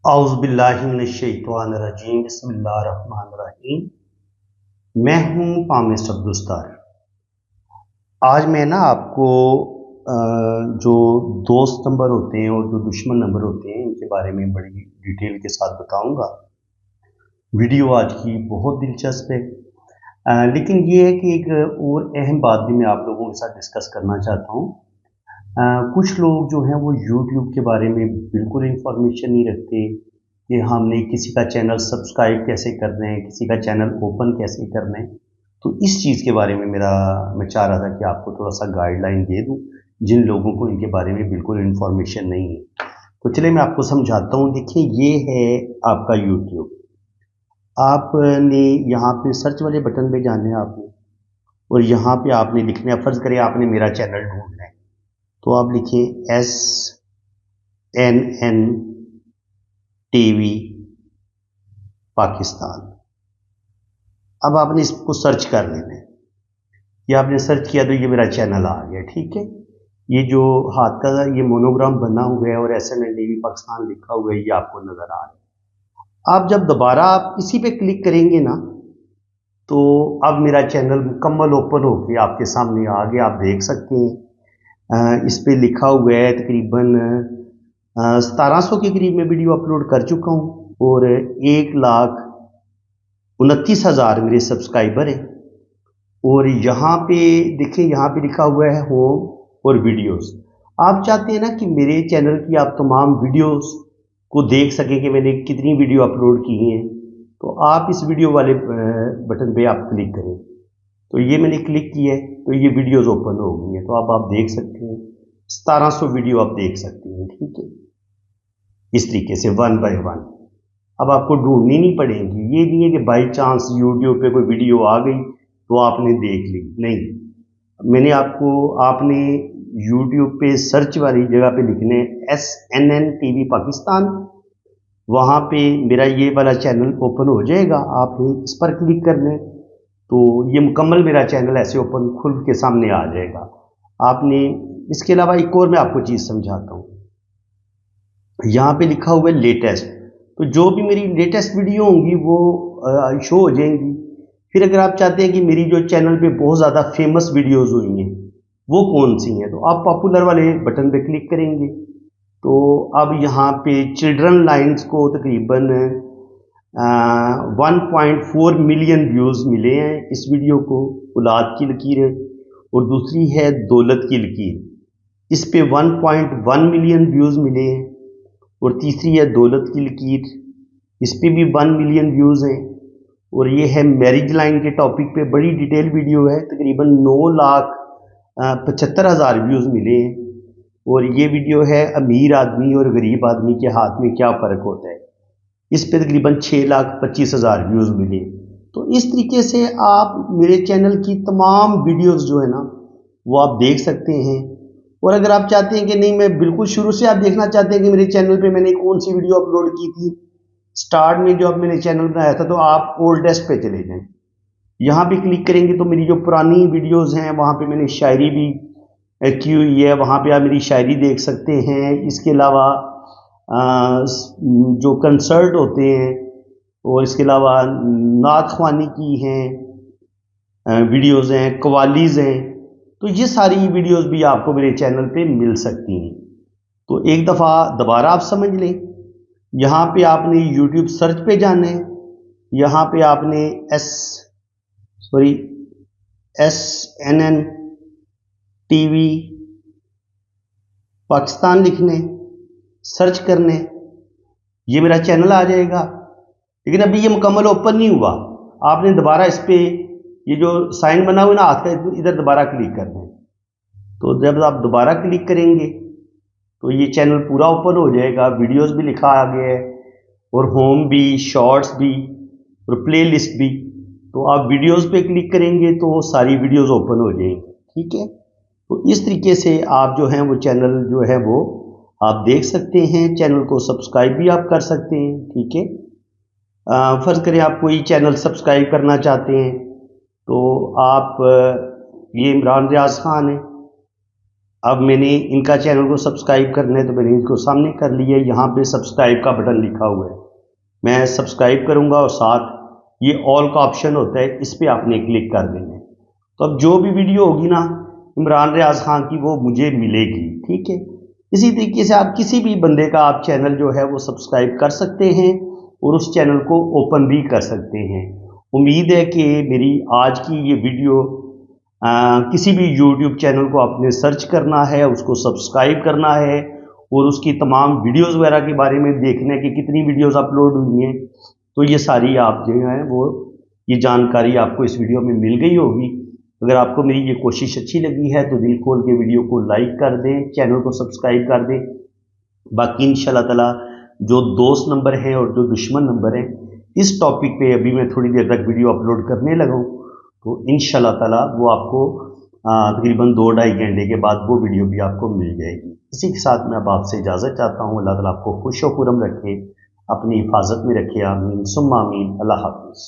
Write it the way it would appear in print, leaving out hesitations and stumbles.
औज़ बिल्लाहि मिनश्शैतानिर्रजीम बिस्मिल्लाहिर्रहमानिर्रहीम। मैं हूँ पामिस्ट अब्दुस्तार। आज मैं ना आपको जो दोस्त नंबर होते हैं और जो दुश्मन नंबर होते हैं इनके बारे में बड़ी डिटेल के साथ बताऊंगा। वीडियो आज की बहुत दिलचस्प है, लेकिन ये है कि एक और अहम बात भी मैं आप लोगों के साथ डिस्कस करना चाहता हूँ। कुछ लोग जो हैं वो यूट्यूब के बारे में बिल्कुल इंफॉर्मेशन नहीं रखते कि हमने किसी का चैनल सब्सक्राइब कैसे करना है, किसी का चैनल ओपन कैसे करना है। तो इस चीज़ के बारे में मैं चाह रहा था कि आपको थोड़ा सा गाइडलाइन दे दूं जिन लोगों को इनके बारे में बिल्कुल इंफॉर्मेशन नहीं है। तो चलिए मैं आपको समझाता हूँ। देखिए, ये है आपका यूट्यूब। आपने यहाँ पे सर्च वाले बटन पे जाना है आपने, और यहाँ पे आपने लिखना है, फर्ज करें आपने मेरा चैनल ढूंढना है, तो आप लिखिए SNN TV पाकिस्तान। अब आपने इसको सर्च कर लेना है। ये आपने सर्च किया तो ये मेरा चैनल आ गया, ठीक है। ये जो हाथ का ये मोनोग्राम बना हुआ है और SNN TV पाकिस्तान लिखा हुआ है, ये आपको नजर आ रहा है। आप जब दोबारा आप इसी पे क्लिक करेंगे ना, तो अब मेरा चैनल मुकम्मल ओपन होके आपके सामने आ गया। आप देख सकते हैं इस पे लिखा हुआ है तकरीबन 1700 के करीब में वीडियो अपलोड कर चुका हूँ और 1,29,000 मेरे सब्सक्राइबर हैं। और यहाँ पे देखिए, यहाँ पे लिखा हुआ है होम और वीडियोस। आप चाहते हैं ना कि मेरे चैनल की आप तमाम वीडियोस को देख सकें कि मैंने कितनी वीडियो अपलोड की हैं, तो आप इस वीडियो वाले बटन पे आप क्लिक करें। तो ये मैंने क्लिक किया है तो ये वीडियोस ओपन हो गई हैं। तो अब आप देख सकते हैं 1700 वीडियो आप देख सकते हैं, ठीक है। इस तरीके से वन बाय वन अब आपको ढूंढनी नहीं पड़ेगी। ये नहीं है कि बाई चांस यूट्यूब पे कोई वीडियो आ गई तो आपने देख ली, नहीं। आपने यूट्यूब पे सर्च वाली जगह पे लिखने SNN TV पाकिस्तान, वहाँ पे मेरा ये वाला चैनल ओपन हो जाएगा। आपने इस पर क्लिक करने तो ये मुकम्मल मेरा चैनल ऐसे ओपन खुल के सामने आ जाएगा। आपने इसके अलावा एक और मैं आपको चीज़ समझाता हूँ। यहाँ पे लिखा हुआ है लेटेस्ट, तो जो भी मेरी लेटेस्ट वीडियो होंगी वो शो हो जाएंगी। फिर अगर आप चाहते हैं कि मेरी जो चैनल पे बहुत ज़्यादा फेमस वीडियोस हुई हैं वो कौन सी हैं, तो आप पॉपुलर वाले बटन पे क्लिक करेंगे। तो अब यहाँ पे चिल्ड्रन लाइन्स को तकरीबन 1.4 मिलियन व्यूज़ मिले हैं इस वीडियो को, औलाद की लकीर है। और दूसरी है दौलत की लकीर, इस पे 1.1 मिलियन व्यूज़ मिले हैं। और तीसरी है दौलत की लकीर, इस पे भी 1 मिलियन व्यूज़ हैं। और ये है मैरिज लाइन के टॉपिक पे बड़ी डिटेल वीडियो है, तकरीबन 9,75,000 व्यूज़ मिले हैं। और ये वीडियो है अमीर आदमी और गरीब आदमी के हाथ में क्या फ़र्क होता है, इस पे तकरीबन 6,25,000 व्यूज़ मिले। तो इस तरीके से आप मेरे चैनल की तमाम वीडियोस जो है ना वो आप देख सकते हैं। और अगर आप चाहते हैं कि नहीं, मैं बिल्कुल शुरू से आप देखना चाहते हैं कि मेरे चैनल पे मैंने कौन सी वीडियो अपलोड की थी स्टार्ट में जब मैंने चैनल बनाया था, तो आप ओल्डेस्ट पे चले जाएं। यहाँ पे क्लिक करेंगे तो मेरी जो पुरानी वीडियोस हैं वहाँ पे मैंने शायरी भी की हुई है, वहाँ पे आप मेरी शायरी देख सकते हैं। इसके अलावा जो कंसर्ट होते हैं और इसके अलावा नात ख्वानी की हैं वीडियोस हैं, कवालीज हैं, तो ये सारी वीडियोस भी आपको मेरे चैनल पे मिल सकती हैं। तो एक दफ़ा दोबारा आप समझ लें। यहाँ पे आपने यूट्यूब सर्च पे जाना है, यहाँ पे आपने SNN TV पाकिस्तान लिखने, सर्च करने, ये मेरा चैनल आ जाएगा। लेकिन अभी ये मुकम्मल ओपन नहीं हुआ। आपने दोबारा इस पे ये जो साइन बना हुआ ना हाथ का, इधर दोबारा क्लिक करना है। तो जब आप दोबारा क्लिक करेंगे तो ये चैनल पूरा ओपन हो जाएगा। वीडियोस भी लिखा आ गया है और होम भी, शॉर्ट्स भी और प्ले लिस्ट भी। तो आप वीडियोस पे क्लिक करेंगे तो सारी वीडियोस ओपन हो जाएंगी, ठीक है। तो इस तरीके से आप जो हैं वो चैनल जो है वो आप देख सकते हैं। चैनल को सब्सक्राइब भी आप कर सकते हैं, ठीक है। फ़र्ज़ करें आप कोई चैनल सब्सक्राइब करना चाहते हैं तो आप ये इमरान रियाज खान है, अब मैंने इनका चैनल को सब्सक्राइब करना है तो मैंने इसको सामने कर लिया। यहाँ पे सब्सक्राइब का बटन लिखा हुआ है, मैं सब्सक्राइब करूँगा और साथ ये ऑल का ऑप्शन होता है, इस पर आपने क्लिक कर देना है। तो अब जो भी वीडियो होगी ना इमरान रियाज खान की वो मुझे मिलेगी, ठीक है। इसी तरीके से आप किसी भी बंदे का आप चैनल जो है वो सब्सक्राइब कर सकते हैं और उस चैनल को ओपन भी कर सकते हैं। उम्मीद है कि मेरी आज की ये वीडियो किसी भी यूट्यूब चैनल को आपने सर्च करना है, उसको सब्सक्राइब करना है और उसकी तमाम वीडियोस वगैरह के बारे में देखना है कि कितनी वीडियोस अपलोड हुई हैं, तो ये सारी आप जो है वो ये जानकारी आपको इस वीडियो में मिल गई होगी। अगर आपको मेरी ये कोशिश अच्छी लगी है तो दिल खोल के वीडियो को लाइक कर दें, चैनल को सब्सक्राइब कर दें। बाकी इंशाल्लाह ताला जो दोस्त नंबर हैं और जो दुश्मन नंबर हैं, इस टॉपिक पे अभी मैं थोड़ी देर तक वीडियो अपलोड करने लगा हूँ, तो इंशाल्लाह ताला वो आपको तकरीबन 2-2.5 घंटे के बाद वो वीडियो भी आपको मिल जाएगी। इसी के साथ मैं अब आपसे इजाज़त चाहता हूँ। अल्लाह ताला आपको खुश व खुरम रखे, अपनी हिफाजत में रखे। आमीन सुम्मा आमीन। अल्लाह हाफ़िज़।